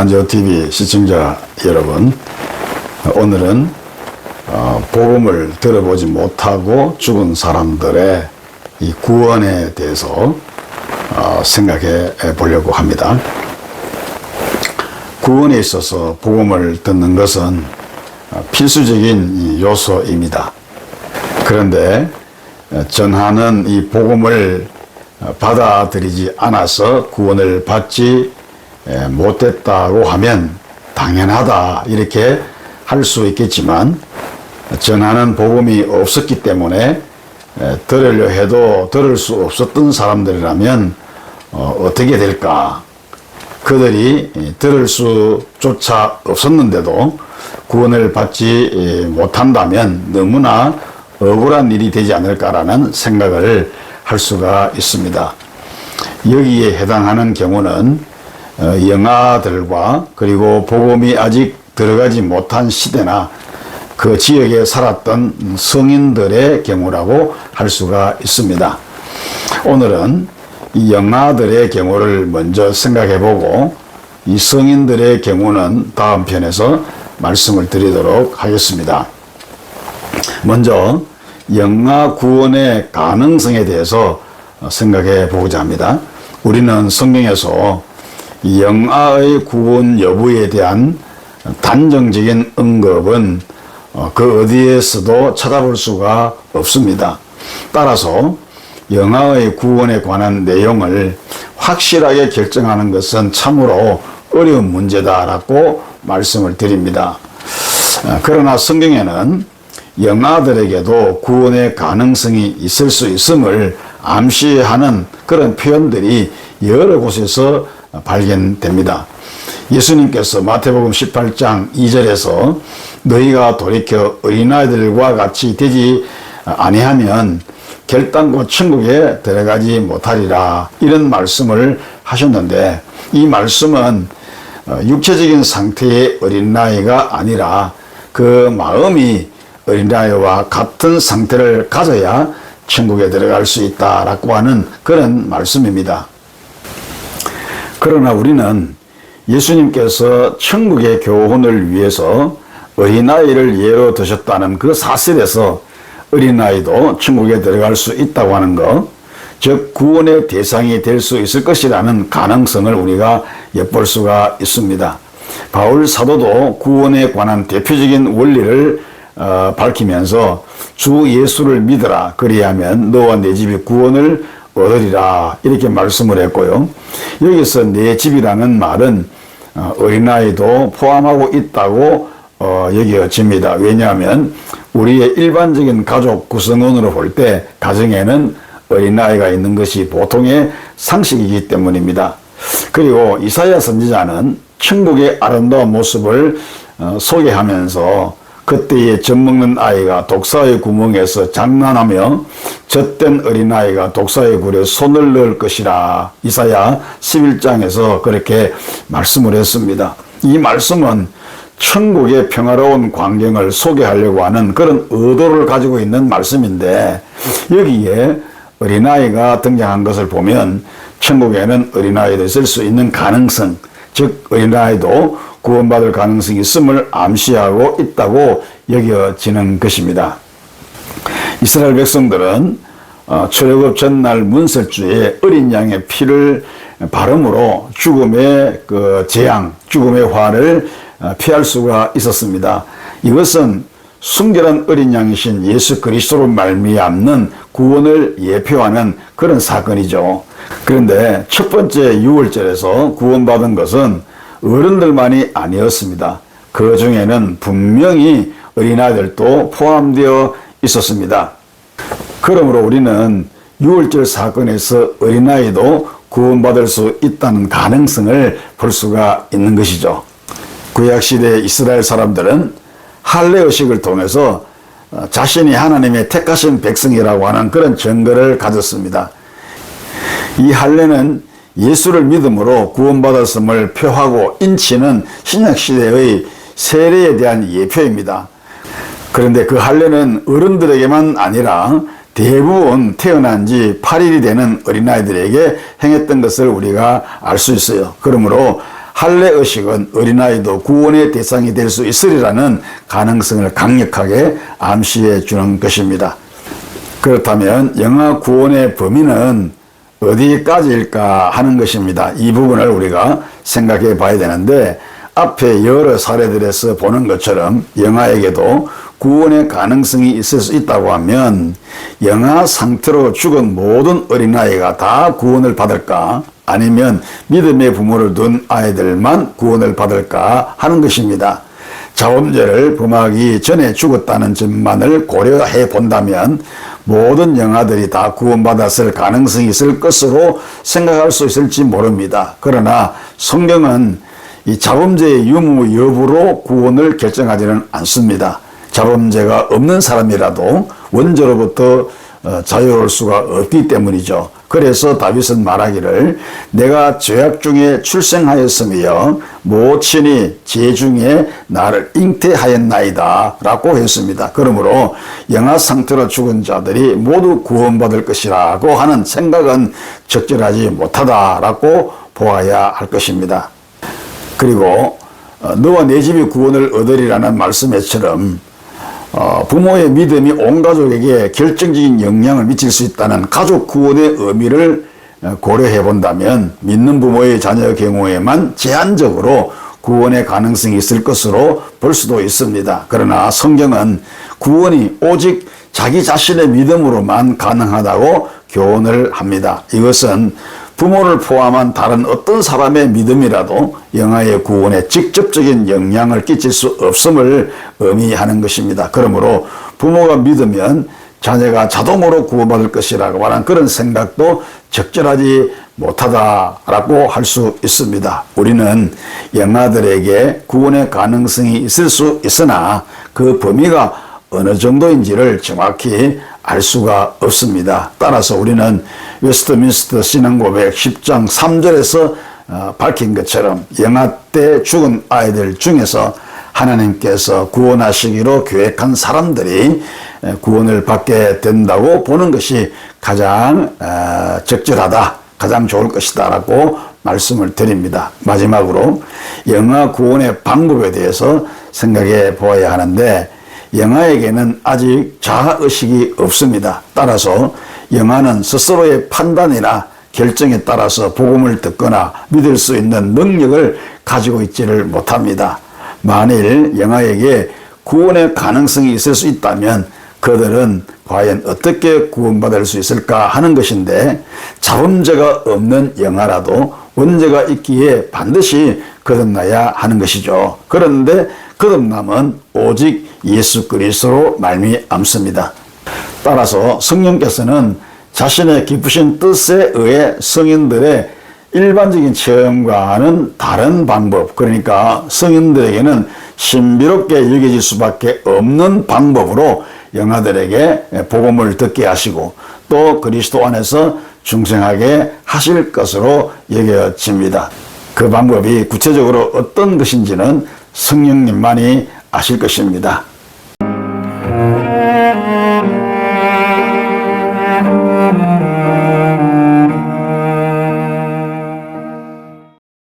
한재호TV 시청자 여러분, 오늘은 복음을 들어보지 못하고 죽은 사람들의 이 구원에 대해서 생각해 보려고 합니다. 구원에 있어서 복음을 듣는 것은 필수적인 요소입니다. 그런데 전하는 이 복음을 받아들이지 않아서 구원을 받지 못했다고 하면 당연하다 이렇게 할 수 있겠지만, 전하는 복음이 없었기 때문에 들으려 해도 들을 수 없었던 사람들이라면 어떻게 될까? 그들이 들을 수조차 없었는데도 구원을 받지 못한다면 너무나 억울한 일이 되지 않을까라는 생각을 할 수가 있습니다. 여기에 해당하는 경우는 영아들과 그리고 복음이 아직 들어가지 못한 시대나 그 지역에 살았던 성인들의 경우라고 할 수가 있습니다. 오늘은 이 영아들의 경우를 먼저 생각해 보고 이 성인들의 경우는 다음 편에서 말씀을 드리도록 하겠습니다. 먼저 영아 구원의 가능성에 대해서 생각해 보고자 합니다. 우리는 성경에서 영아의 구원 여부에 대한 단정적인 언급은 그 어디에서도 찾아볼 수가 없습니다. 따라서 영아의 구원에 관한 내용을 확실하게 결정하는 것은 참으로 어려운 문제다라고 말씀을 드립니다. 그러나 성경에는 영아들에게도 구원의 가능성이 있을 수 있음을 암시하는 그런 표현들이 여러 곳에서 발견됩니다. 예수님께서 마태복음 18장 2절에서 너희가 돌이켜 어린아이들과 같이 되지 아니하면 결단코 천국에 들어가지 못하리라, 이런 말씀을 하셨는데, 이 말씀은 육체적인 상태의 어린아이가 아니라 그 마음이 어린아이와 같은 상태를 가져야 천국에 들어갈 수 있다라고 하는 그런 말씀입니다. 그러나 우리는 예수님께서 천국의 교훈을 위해서 어린아이를 예로 드셨다는 그 사실에서 어린아이도 천국에 들어갈 수 있다고 하는 것, 즉 구원의 대상이 될 수 있을 것이라는 가능성을 우리가 엿볼 수가 있습니다. 바울 사도도 구원에 관한 대표적인 원리를 밝히면서 주 예수를 믿으라, 그리하면 너와 내 집이 구원을 얻으리라, 이렇게 말씀을 했고요. 여기서 내 집이라는 말은 어린아이도 포함하고 있다고 여겨집니다. 왜냐하면 우리의 일반적인 가족 구성원으로 볼 때 가정에는 어린아이가 있는 것이 보통의 상식이기 때문입니다. 그리고 이사야 선지자는 천국의 아름다운 모습을 소개하면서 그때의 젖먹는 아이가 독사의 구멍에서 장난하며 젖된 어린아이가 독사의 굴에 손을 넣을 것이라, 이사야 11장에서 그렇게 말씀을 했습니다. 이 말씀은 천국의 평화로운 광경을 소개하려고 하는 그런 의도를 가지고 있는 말씀인데, 여기에 어린아이가 등장한 것을 보면 천국에는 어린아이도 있을 수 있는 가능성, 즉 어린아이도 구원받을 가능성이 있음을 암시하고 있다고 여겨지는 것입니다. 이스라엘 백성들은 출애굽 전날 문설주에 어린 양의 피를 바름으로 죽음의 재앙, 죽음의 화를 피할 수가 있었습니다. 이것은 순결한 어린 양이신 예수 그리스도로 말미암는 구원을 예표하는 그런 사건이죠. 그런데 첫 번째 유월절에서 구원받은 것은 어른들만이 아니었습니다. 그 중에는 분명히 어린아이들도 포함되어 있었습니다. 그러므로 우리는 유월절 사건에서 어린아이도 구원받을 수 있다는 가능성을 볼 수가 있는 것이죠. 구약시대 이스라엘 사람들은 할례의식을 통해서 자신이 하나님의 택하신 백성이라고 하는 그런 증거를 가졌습니다. 이 할례는 예수를 믿음으로 구원받았음을 표하고 인치는 신약시대의 세례에 대한 예표입니다. 그런데 그 할례는 어른들에게만 아니라 대부분 태어난 지 8일이 되는 어린아이들에게 행했던 것을 우리가 알 수 있어요. 그러므로 할례 의식은 어린아이도 구원의 대상이 될 수 있으리라는 가능성을 강력하게 암시해 주는 것입니다. 그렇다면 영아 구원의 범위는 어디까지일까 하는 것입니다. 이 부분을 우리가 생각해 봐야 되는데, 앞에 여러 사례들에서 보는 것처럼 영아에게도 구원의 가능성이 있을 수 있다고 하면 영아 상태로 죽은 모든 어린아이가 다 구원을 받을까, 아니면 믿음의 부모를 둔 아이들만 구원을 받을까 하는 것입니다. 자범죄를 범하기 전에 죽었다는 점만을 고려해 본다면 모든 영아들이 다 구원받았을 가능성이 있을 것으로 생각할 수 있을지 모릅니다. 그러나 성경은 이 자범죄의 유무 여부로 구원을 결정하지는 않습니다. 자범죄가 없는 사람이라도 원죄로부터 자유로울 수가 없기 때문이죠. 그래서 다윗은 말하기를 내가 죄악 중에 출생하였으며 모친이 죄 중에 나를 잉태하였나이다 라고 했습니다. 그러므로 영아 상태로 죽은 자들이 모두 구원받을 것이라고 하는 생각은 적절하지 못하다라고 보아야 할 것입니다. 그리고 너와 내 집이 구원을 얻으리라는 말씀에처럼 부모의 믿음이 온 가족에게 결정적인 영향을 미칠 수 있다는 가족 구원의 의미를 고려해 본다면 믿는 부모의 자녀 경우에만 제한적으로 구원의 가능성이 있을 것으로 볼 수도 있습니다. 그러나 성경은 구원이 오직 자기 자신의 믿음으로만 가능하다고 교훈을 합니다. 이것은 부모를 포함한 다른 어떤 사람의 믿음이라도 영아의 구원에 직접적인 영향을 끼칠 수 없음을 의미하는 것입니다. 그러므로 부모가 믿으면 자녀가 자동으로 구원받을 것이라고 하는 그런 생각도 적절하지 못하다라고 할 수 있습니다. 우리는 영아들에게 구원의 가능성이 있을 수 있으나 그 범위가 어느 정도인지를 정확히 알 수가 없습니다. 따라서 우리는 웨스트민스터 신앙고백 10장 3절에서 밝힌 것처럼 영아 때 죽은 아이들 중에서 하나님께서 구원하시기로 계획한 사람들이 구원을 받게 된다고 보는 것이 가장 적절하다, 가장 좋을 것이다 라고 말씀을 드립니다. 마지막으로 영아 구원의 방법에 대해서 생각해 보아야 하는데, 영아에게는 아직 자아의식이 없습니다. 따라서 영아는 스스로의 판단이나 결정에 따라서 복음을 듣거나 믿을 수 있는 능력을 가지고 있지를 못합니다. 만일 영아에게 구원의 가능성이 있을 수 있다면 그들은 과연 어떻게 구원받을 수 있을까 하는 것인데, 자범죄가 없는 영아라도 원죄가 있기에 반드시 거듭나야 하는 것이죠. 그런데 거듭남은 오직 예수 그리스도로 말미암습니다. 따라서 성령께서는 자신의 깊으신 뜻에 의해 성인들의 일반적인 체험과는 다른 방법, 그러니까 성인들에게는 신비롭게 여겨질 수밖에 없는 방법으로 영아들에게 복음을 듣게 하시고 또 그리스도 안에서 중생하게 하실 것으로 여겨집니다. 그 방법이 구체적으로 어떤 것인지는 성령님만이 아실 것입니다.